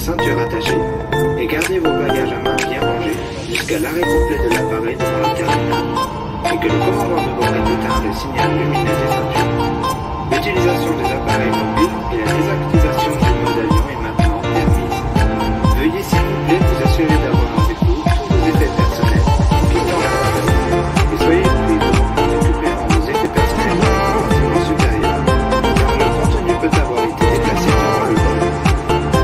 ceinture attachée et gardez vos bagages à main bien rangés jusqu'à l'arrêt complet de l'appareil devant le terminal et que le commandant de bord ait éteint le signal lumineux des ceintures. L'utilisation des appareils mobiles et la désactivation du mode avion est maintenant permise. Veuillez s'il vous plaît vous assurer d'avoir avec vous tous vos effets personnels quittant l'appareil et soyez prudents en récupérant vos effets personnels dans le compartiment supérieur car le contenu peut avoir été déplacé durant le vol.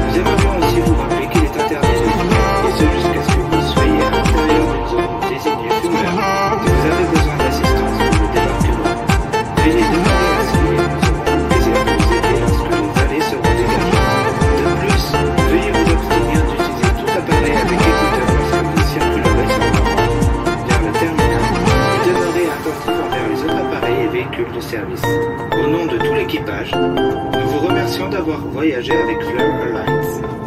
Nous aimerions aussi vous rappeler qu'il est interdit de fumer et ce jusqu'à ce que vous soyez à l'intérieur d'une zone désignée fumeur. Si vous avez besoin d'assistance pour le débarquement, veuillez demander à Sylvie et nous aurons le plaisir de vous aider lorsque les allées seront dégagées. De plus, veuillez vous abstenir d'utiliser tout appareil avec écouteur lorsque vous circulerez sur la voie vers le terminal et demeurez attentif envers les autres appareils et véhicules de service. Au nom de tout l'équipage, nous vous remercions d'avoir voyagé avec Fleur Airlines.